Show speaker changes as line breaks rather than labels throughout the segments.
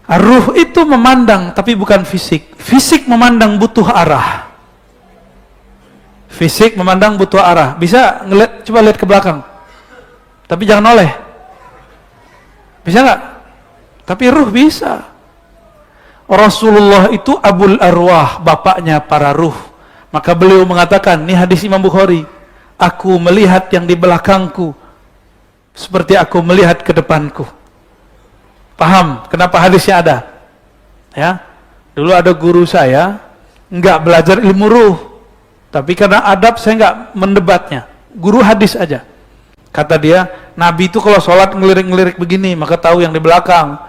Ruh itu memandang tapi bukan fisik. Fisik memandang butuh arah. Fisik memandang butuh arah. Bisa ngeliat, coba lihat ke belakang. Tapi jangan noleh. Bisa nggak? Tapi ruh bisa. Rasulullah itu Abul Arwah, bapaknya para ruh. Maka beliau mengatakan, ini hadis Imam Bukhari, aku melihat yang di belakangku seperti aku melihat ke depanku. Paham kenapa hadisnya ada? Ya, dulu ada guru saya nggak belajar ilmu ruh, tapi karena adab saya nggak mendebatnya. Guru hadis aja. Kata dia, Nabi itu kalau sholat ngelirik-ngelirik begini, maka tahu yang di belakang.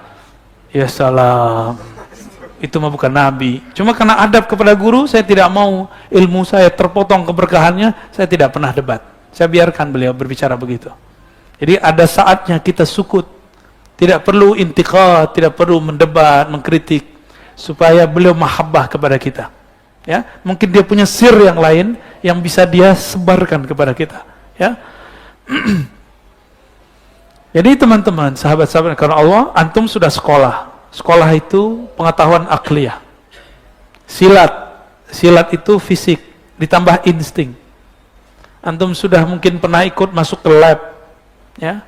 Ya salam. Itu mah bukan Nabi. Cuma karena adab kepada guru, saya tidak mau ilmu saya terpotong keberkahannya, saya tidak pernah debat. Saya biarkan beliau berbicara begitu. Jadi ada saatnya kita sukut. Tidak perlu intiqad, tidak perlu mendebat, mengkritik, supaya beliau mahabbah kepada kita. Ya, mungkin dia punya sir yang lain yang bisa dia sebarkan kepada kita. Ya. Jadi teman-teman, sahabat-sahabat karena Allah, antum sudah sekolah. Sekolah itu pengetahuan akliyah. Silat itu fisik, ditambah insting. Antum sudah mungkin pernah ikut masuk ke lab, ya.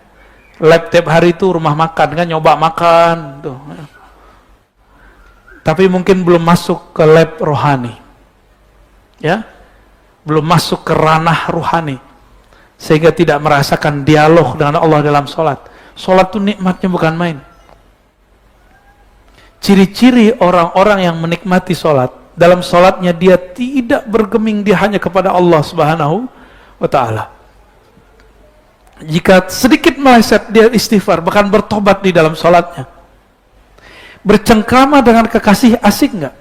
Lab tiap hari itu rumah makan kan, nyoba makan tuh. Tapi mungkin belum masuk ke lab rohani. Ya. Belum masuk ke ranah rohani. Sehingga tidak merasakan dialog dengan Allah dalam sholat. Sholat itu nikmatnya bukan main. Ciri-ciri orang-orang yang menikmati sholat, dalam sholatnya dia tidak bergeming, dia hanya kepada Allah Subhanahu wa ta'ala. Jika sedikit meleset, dia istighfar, bahkan bertobat di dalam sholatnya. Bercengkrama dengan kekasih asik nggak?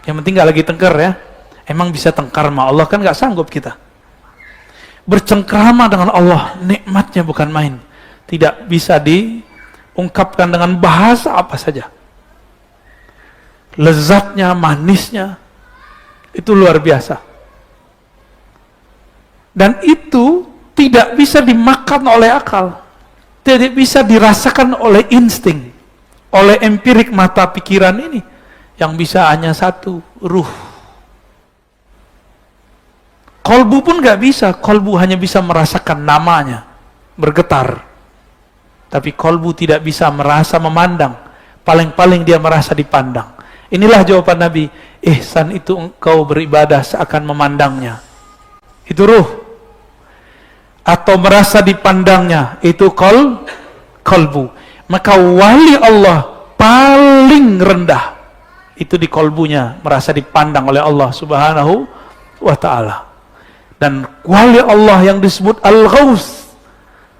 Yang penting nggak lagi tengkar ya. Emang bisa tengkar sama Allah kan nggak sanggup kita. Bercengkrama dengan Allah, nikmatnya bukan main. Tidak bisa diungkapkan dengan bahasa apa saja. Lezatnya, manisnya, itu luar biasa. Dan itu tidak bisa dimakan oleh akal, tidak bisa dirasakan oleh insting, oleh empirik mata pikiran ini. Yang bisa hanya satu, ruh. Kolbu pun nggak bisa, kolbu hanya bisa merasakan namanya, bergetar. Tapi kolbu tidak bisa merasa memandang, paling-paling dia merasa dipandang. Inilah jawaban Nabi, ihsan itu engkau beribadah seakan memandangnya. Itu ruh. Atau merasa dipandangnya, itu kolbu. Maka wali Allah paling rendah itu di kolbunya, merasa dipandang oleh Allah Subhanahu wa ta'ala. Dan wali Allah yang disebut Al-Ghaus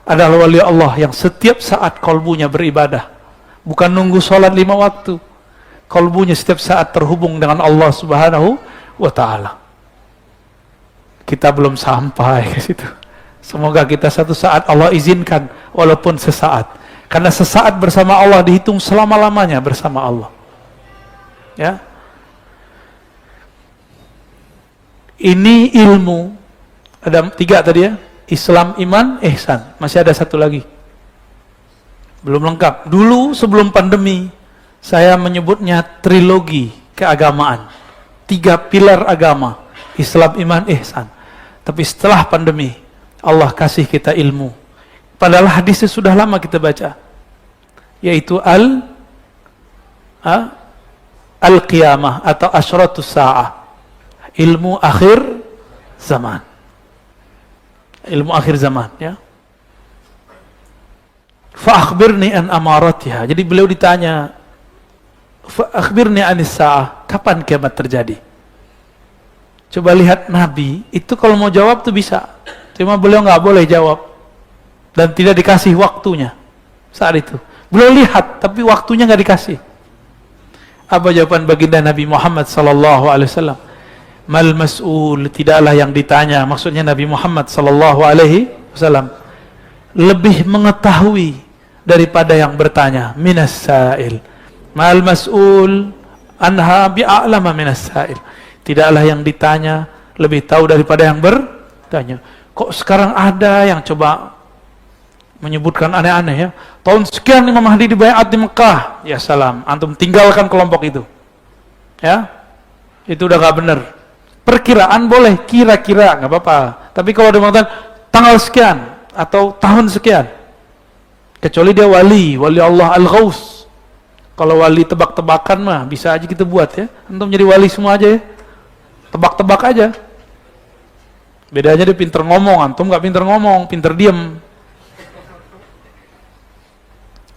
adalah wali Allah yang setiap saat kolbunya beribadah, bukan nunggu sholat 5 waktu. Kolbunya setiap saat terhubung dengan Allah Subhanahu wa ta'ala. Kita belum sampai ke situ. Semoga kita satu saat Allah izinkan, walaupun sesaat. Karena sesaat bersama Allah dihitung selama-lamanya bersama Allah. Ya. Ini ilmu. Ada 3 tadi ya. Islam, iman, ihsan. Masih ada 1 lagi. Belum lengkap. Dulu sebelum pandemi, saya menyebutnya trilogi keagamaan. 3 pilar agama. Islam, iman, ihsan. Tapi setelah pandemi, Allah kasih kita ilmu. Padahal hadisnya sudah lama kita baca. Yaitu al-qiyamah atau asyratus sa'ah. Ilmu akhir zaman. Ilmu akhir zaman, ya. Fa akhbirni an amaratiha. Jadi beliau ditanya, fa akhbirni anis sa'ah, kapan kiamat terjadi? Coba lihat Nabi, itu kalau mau jawab tuh bisa. Cuma beliau nggak boleh jawab dan tidak dikasih waktunya saat itu. Beliau lihat tapi waktunya nggak dikasih. Apa jawaban baginda Nabi Muhammad sallallahu alaihi wasallam? Mal mas'ul, tidaklah yang ditanya, maksudnya Nabi Muhammad sallallahu alaihi wasallam lebih mengetahui daripada yang bertanya. Minas sa'il. Mal mas'ul anha bi'a'lama minas sa'il. Tidaklah yang ditanya lebih tahu daripada yang bertanya. Kok sekarang ada yang coba menyebutkan aneh-aneh ya. Tahun sekian Imam Mahdi dibaiat di Mekah. Ya salam, antum tinggalkan kelompok itu. Ya, itu udah gak benar. Perkiraan boleh, kira-kira nggak apa-apa. Tapi kalau dia mengatakan tanggal sekian atau tahun sekian, kecuali dia wali Allah Al-Ghaus. Kalau wali tebak-tebakan mah bisa aja kita buat ya. Antum jadi wali semua aja ya. Tebak-tebak aja. Bedanya dia pinter ngomong, antum nggak pinter ngomong, pinter diem.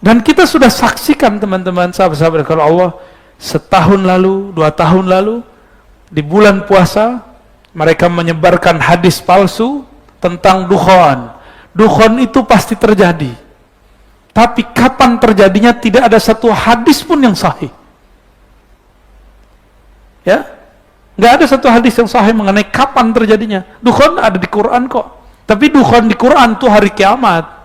Dan kita sudah saksikan teman-teman sahabat-sahabat kalau Allah, setahun lalu, 2 tahun lalu, di bulan puasa, mereka menyebarkan hadis palsu tentang dukhan. Dukhan itu pasti terjadi. Tapi kapan terjadinya tidak ada satu hadis pun yang sahih. Ya, nggak ada satu hadis yang sahih mengenai kapan terjadinya. Dukhan ada di Quran kok. Tapi dukhan di Quran itu hari kiamat.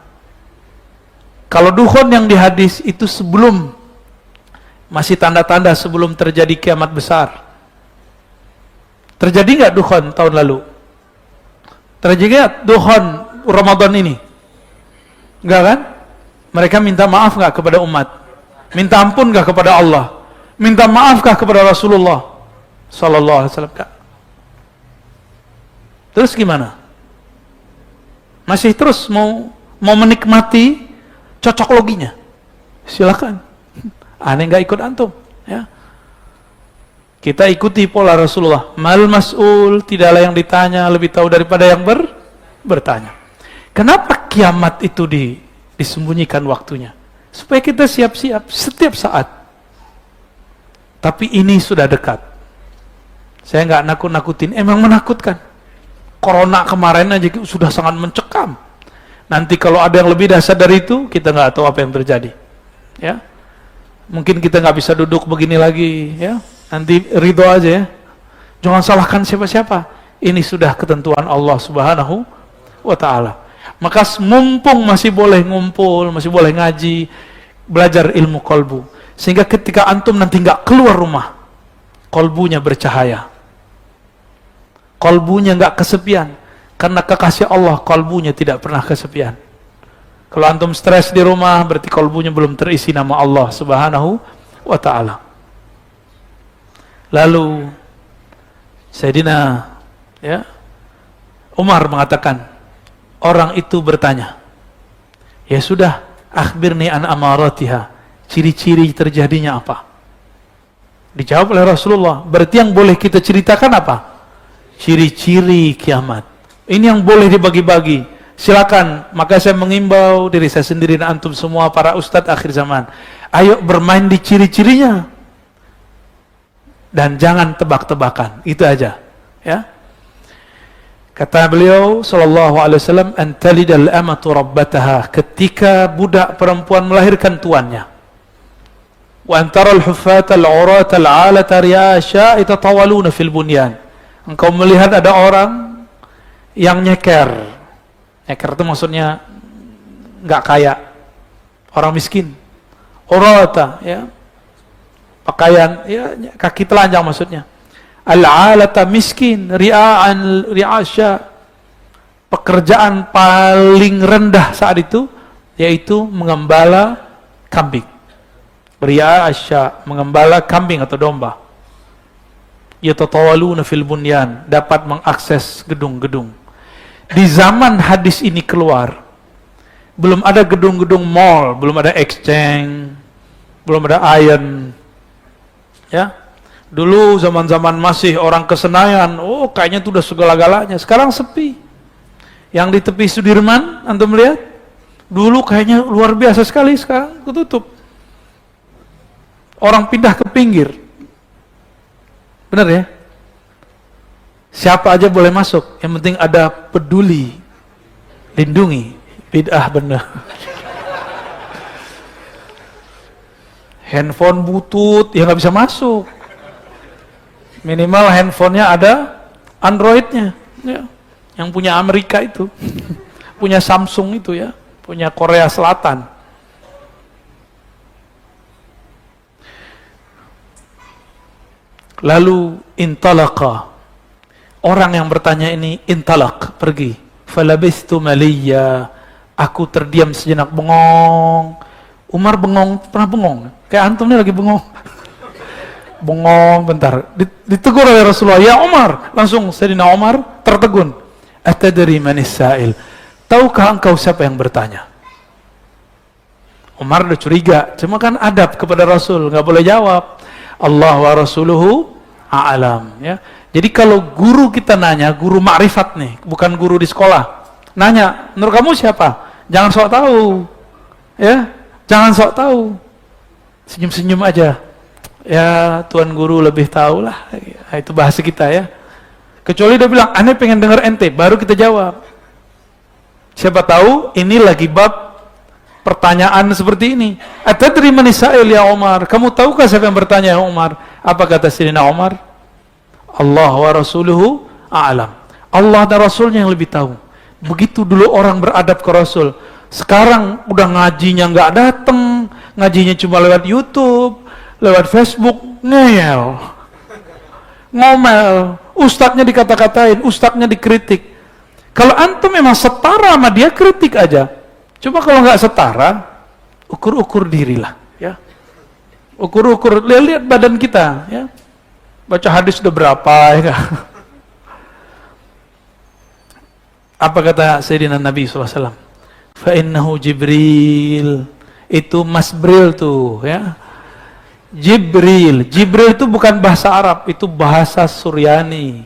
Kalau dukhan yang di hadis itu sebelum, masih tanda-tanda sebelum terjadi kiamat besar. Terjadi nggak dukhan tahun lalu? Terjadi nggak dukhan Ramadan ini? Enggak kan? Mereka minta maaf nggak kepada umat? Minta ampun nggak kepada Allah? Minta maafkah kepada Rasulullah Sallallahu Alaihi Wasallam? Terus gimana? Masih terus mau menikmati cocok loginya? Silakan. Aneh nggak ikut antum, ya. Kita ikuti pola Rasulullah. Mal mas'ul, tidaklah yang ditanya lebih tahu daripada yang bertanya. Kenapa kiamat itu disembunyikan waktunya? Supaya kita siap-siap setiap saat. Tapi ini sudah dekat. Saya nggak nakut-nakutin, emang menakutkan. Corona kemarin aja sudah sangat mencekam. Nanti kalau ada yang lebih dahsyat dari itu, kita nggak tahu apa yang terjadi. Ya, mungkin kita nggak bisa duduk begini lagi. Ya, nanti ridho aja ya. Jangan salahkan siapa-siapa. Ini sudah ketentuan Allah Subhanahu wa Ta'ala. Maka mumpung masih boleh ngumpul, masih boleh ngaji, belajar ilmu kolbu. Sehingga ketika antum nanti nggak keluar rumah, kolbunya bercahaya. Kolbunya nggak kesepian. Karena kekasih Allah, kolbunya tidak pernah kesepian. Kalau antum stres di rumah, berarti kolbunya belum terisi nama Allah Subhanahu wa Ta'ala. Lalu Sayyidina Umar mengatakan, orang itu bertanya, ya sudah, akhbirni an amaratiha, ciri-ciri terjadinya apa? Dijawab oleh Rasulullah, berarti yang boleh kita ceritakan apa? Ciri-ciri kiamat. Ini yang boleh dibagi-bagi. Silakan. Maka saya mengimbau diri saya sendiri dan antum semua para ustadz akhir zaman, ayo bermain di ciri-cirinya dan jangan tebak-tebakan. Itu aja, ya. Kata beliau sallallahu alaihi wasallam, antalidal amatu rabbataha, ketika budak perempuan melahirkan tuannya. Wa antaral huffata al-urata al-alata riyasha itatawaluna fil bunyan. Engkau melihat ada orang yang nyeker. Nyeker itu maksudnya nggak kaya, orang miskin. Urata, ya, pakaian, ya, kaki telanjang maksudnya. Al-alata, miskin. Ri'asha, pekerjaan paling rendah saat itu yaitu mengembala kambing. Ri'asha, mengembala kambing atau domba. Yatatawaluna fil bunyan, dapat mengakses gedung-gedung. Di zaman hadis ini keluar, belum ada gedung-gedung mall, belum ada exchange, belum ada iron. Ya, dulu zaman-zaman masih orang ke Senayan, oh kayaknya itu udah segala-galanya. Sekarang sepi. Yang di tepi Sudirman, antum lihat, dulu kayaknya luar biasa sekali, sekarang ketutup. Orang pindah ke pinggir. Benar ya? Siapa aja boleh masuk, yang penting ada peduli, lindungi. Bid'ah benar. Handphone butut, ya nggak bisa masuk. Minimal handphonenya ada Androidnya, ya. Yang punya Amerika itu, punya Samsung itu ya, punya Korea Selatan. Lalu intalaqa, orang yang bertanya ini intalaq, pergi. Falabistu maliyya, Aku terdiam sejenak, bengong. Umar bengong, pernah bengong? Kayak antum nih lagi bengong. Bengong bentar. Ditegur oleh Rasulullah, "Ya Umar." Langsung Sayyidina Umar tertegun. "Atadri manis sa'il?" Tahukah engkau siapa yang bertanya? Umar udah curiga, cuma kan adab kepada Rasul, nggak boleh jawab. Allah wa rasuluhu a'lam, ya. Jadi kalau guru kita nanya, guru makrifat nih, bukan guru di sekolah, nanya, menurut kamu siapa? Jangan sok tahu, ya, jangan sok tahu, senyum-senyum aja. Ya, Tuan Guru lebih tahu lah, nah, itu bahasa kita ya. Kecuali dia bilang, aneh pengen dengar ente, baru kita jawab. Siapa tahu ini lagi bab pertanyaan seperti ini. Atadri manis sa'il ya Umar? Kamu tahukah siapa yang bertanya ya Umar? Apa kata Sayyidina Umar? Allah wa rasuluhu a'lam. Allah dan Rasulnya yang lebih tahu. Begitu dulu orang beradab ke Rasul. Sekarang udah ngajinya nggak dateng, ngajinya cuma lewat YouTube, lewat Facebook, ngeyel, ngomel, ustadznya dikata-katain, ustadznya dikritik. Kalau antum memang setara sama dia, kritik aja. Coba kalau nggak setara, ukur-ukur dirilah, ya. Ukur-ukur, lihat badan kita, ya. Baca hadis udah berapa, ya. Apa kata Sayyidina Nabi SAW? Fa'innahu Jibril. Itu Mas Bril tuh, ya. Jibril itu bukan bahasa Arab, itu bahasa Suryani.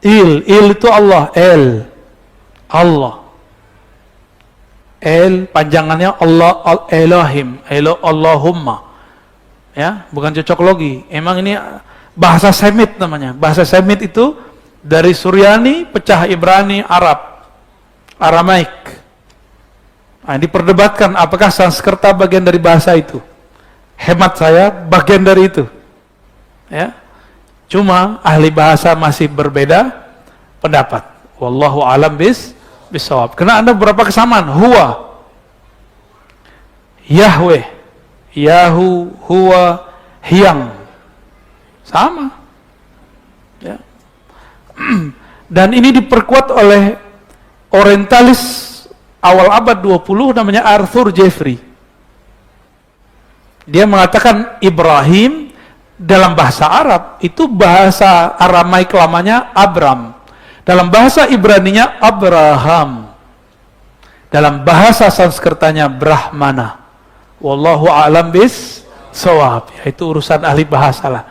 Il itu Allah, Allah. Panjangannya Allah, Elohim, Allahumma. Ya, bukan cocok logi. Emang ini bahasa Semit namanya. Bahasa Semit itu dari Suryani, pecah Ibrani, Aramaik. Nah, diperdebatkan apakah Sanskerta bagian dari bahasa itu. Hemat saya bagian dari itu. Ya. Cuma ahli bahasa masih berbeda pendapat. Wallahu a'lam bisawab. Karena ada beberapa kesamaan. Huwa, Yahweh, Yahu, Huwa, Hyang. Sama. Ya. Dan ini diperkuat oleh orientalis awal abad 20 namanya Arthur Jeffrey. Dia mengatakan Ibrahim dalam bahasa Arab itu bahasa Aramaik lamanya Abram. Dalam bahasa Ibraninya Abraham. Dalam bahasa Sanskertanya Brahmana. Wallahu a'lam bis shawab. Itu urusan ahli bahasa lah.